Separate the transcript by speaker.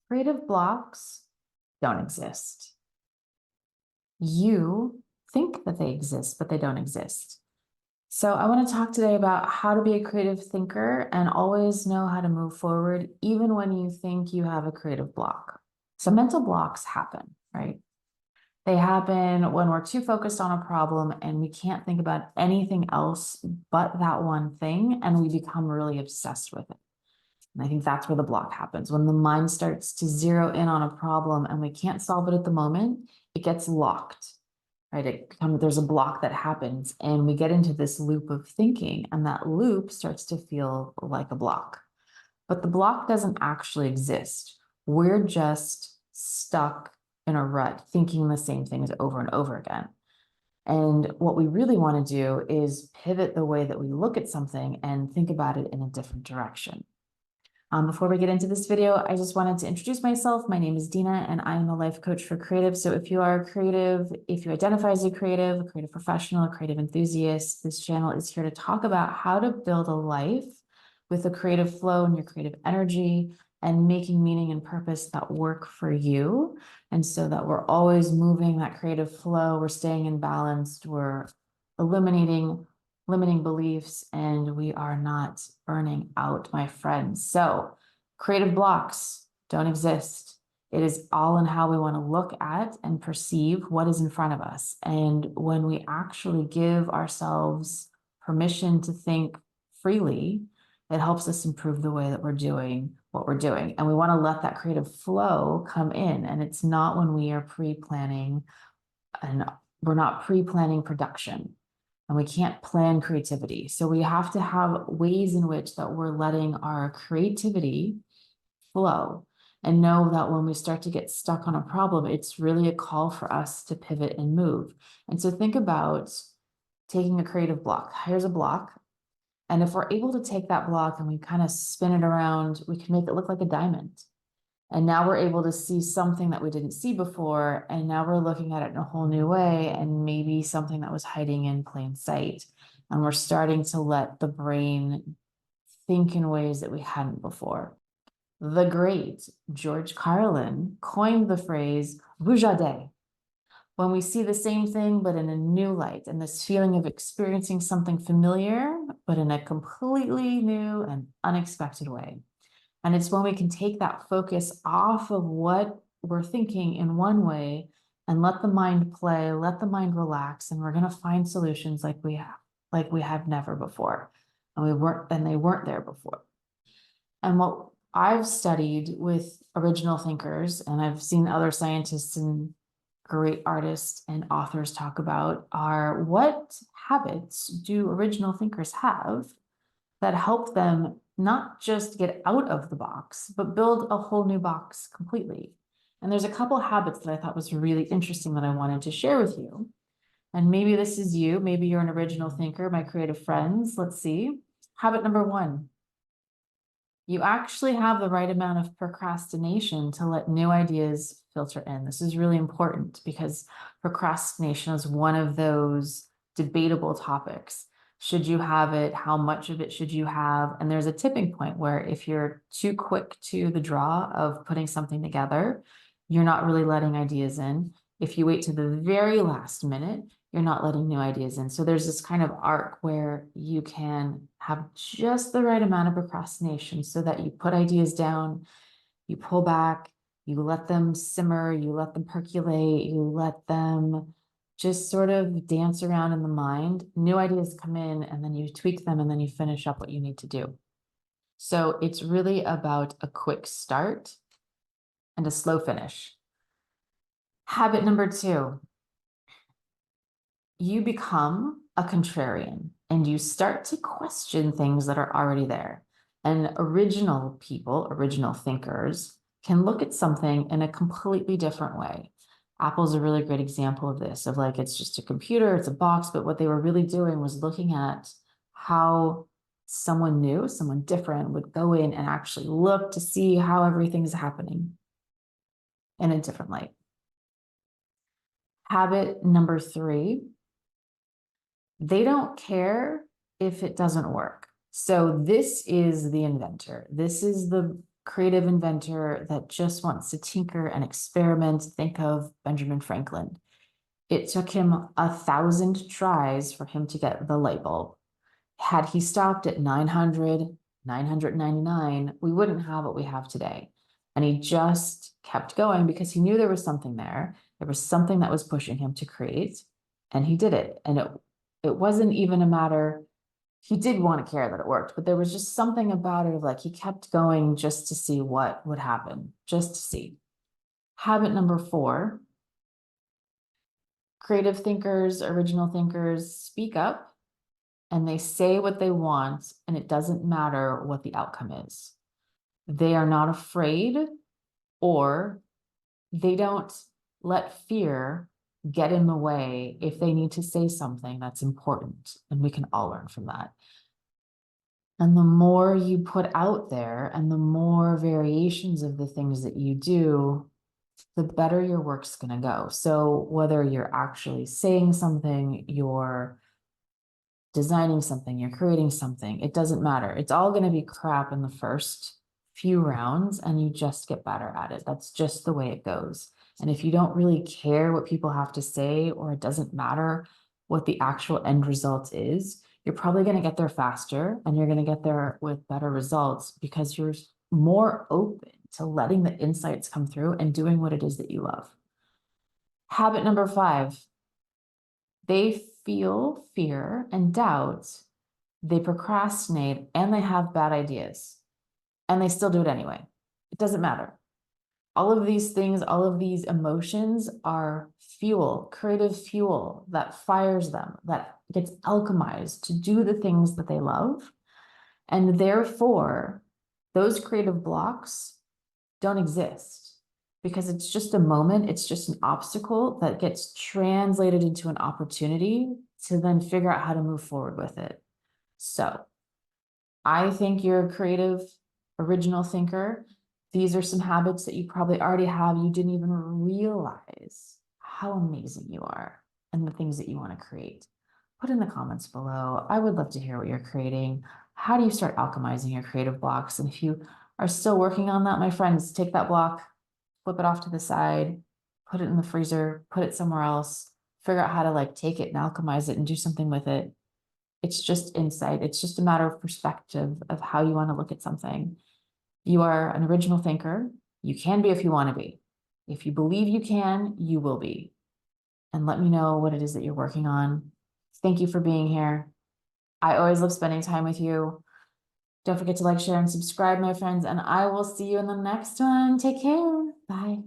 Speaker 1: Creative blocks don't exist. You think that they exist, but they don't exist. So I want to talk today about how to be a creative thinker and always know how to move forward, even when you think you have a creative block. So mental blocks happen, right? They happen when we're too focused on a problem and we can't think about anything else but that one thing, and we become really obsessed with it. And I think that's where the block happens. When the mind starts to zero in on a problem and we can't solve it at the moment, it gets locked, right? There's a block that happens and we get into this loop of thinking, and that loop starts to feel like a block. But the block doesn't actually exist. We're just stuck in a rut thinking the same things over and over again. And what we really want to do is pivot the way that we look at something and think about it in a different direction. Before we get into this video, I just wanted to introduce myself. My name is Dena, and I am a life coach for creatives. So if you are a creative, if you identify as a creative professional, a creative enthusiast, this channel is here to talk about how to build a life with a creative flow and your creative energy and making meaning and purpose that work for you. And so that we're always moving that creative flow, we're staying in balance, we're eliminating limiting beliefs, and we are not burning out, my friends. So creative blocks don't exist. It is all in how we want to look at and perceive what is in front of us. And when we actually give ourselves permission to think freely, it helps us improve the way that we're doing what we're doing. And we want to let that creative flow come in. And it's not when we are pre-planning, and we're not pre-planning production. And we can't plan creativity. So we have to have ways in which that we're letting our creativity flow, and know that when we start to get stuck on a problem, it's really a call for us to pivot and move. And so think about taking a creative block. Here's a block. And if we're able to take that block and we kind of spin it around, we can make it look like a diamond. And now we're able to see something that we didn't see before. And now we're looking at it in a whole new way, and maybe something that was hiding in plain sight. And we're starting to let the brain think in ways that we hadn't before. The great George Carlin coined the phrase "vujade," when we see the same thing, but in a new light, and this feeling of experiencing something familiar, but in a completely new and unexpected way. And it's when we can take that focus off of what we're thinking in one way and let the mind play, let the mind relax, and we're going to find solutions like we have never before. And they weren't there before. And what I've studied with original thinkers, and I've seen other scientists and great artists and authors talk about, are what habits do original thinkers have that help them not just get out of the box, but build a whole new box completely. And there's a couple habits that I thought was really interesting that I wanted to share with you. And maybe this is you, maybe you're an original thinker, my creative friends. Let's see. Habit number 1. You actually have the right amount of procrastination to let new ideas filter in. This is really important because procrastination is one of those debatable topics. Should you have it? How much of it should you have? And there's a tipping point where if you're too quick to the draw of putting something together, you're not really letting ideas in. If you wait to the very last minute, you're not letting new ideas in. So there's this kind of arc where you can have just the right amount of procrastination so that you put ideas down, you pull back, you let them simmer, you let them percolate, you let them just sort of dance around in the mind. New ideas come in, and then you tweak them, and then you finish up what you need to do. So it's really about a quick start and a slow finish. Habit number 2, you become a contrarian and you start to question things that are already there. And original people, original thinkers, can look at something in a completely different way. Apple's a really great example of this, of like, it's just a computer, it's a box, but what they were really doing was looking at how someone new, someone different would go in and actually look to see how everything's happening in a different light. Habit number 3, they don't care if it doesn't work. So this is the inventor. This is the creative inventor that just wants to tinker and experiment. Think of Benjamin Franklin. It took him 1,000 tries for him to get the light bulb. Had he stopped at 900, 999, we wouldn't have what we have today. And he just kept going because he knew there was something there. There was something that was pushing him to create, and he did it. And it wasn't even a matter, he did want to care that it worked, but there was just something about it of like, he kept going just to see what would happen, just to see. Habit number 4, creative thinkers, original thinkers speak up and they say what they want, and it doesn't matter what the outcome is. They are not afraid, or they don't let fear get in the way if they need to say something that's important, and we can all learn from that. And the more you put out there and the more variations of the things that you do, the better your work's going to go. So whether you're actually saying something, you're designing something, you're creating something, it doesn't matter. It's all going to be crap in the first few rounds, and you just get better at it. That's just the way it goes. And if you don't really care what people have to say, or it doesn't matter what the actual end result is, you're probably going to get there faster, and you're going to get there with better results because you're more open to letting the insights come through and doing what it is that you love. Habit number 5, they feel fear and doubt, they procrastinate, and they have bad ideas, and they still do it anyway. It doesn't matter. All of these things, all of these emotions are fuel, creative fuel that fires them, that gets alchemized to do the things that they love. And therefore, those creative blocks don't exist because it's just a moment, it's just an obstacle that gets translated into an opportunity to then figure out how to move forward with it. So I think you're a creative, original thinker. These are some habits that you probably already have. You didn't even realize how amazing you are and the things that you want to create. Put in the comments below. I would love to hear what you're creating. How do you start alchemizing your creative blocks? And if you are still working on that, my friends, take that block, flip it off to the side, put it in the freezer, put it somewhere else, figure out how to like take it and alchemize it and do something with it. It's just insight. It's just a matter of perspective of how you want to look at something. You are an original thinker. You can be if you want to be. If you believe you can, you will be. And let me know what it is that you're working on. Thank you for being here. I always love spending time with you. Don't forget to like, share, and subscribe, my friends, and I will see you in the next one. Take care. Bye.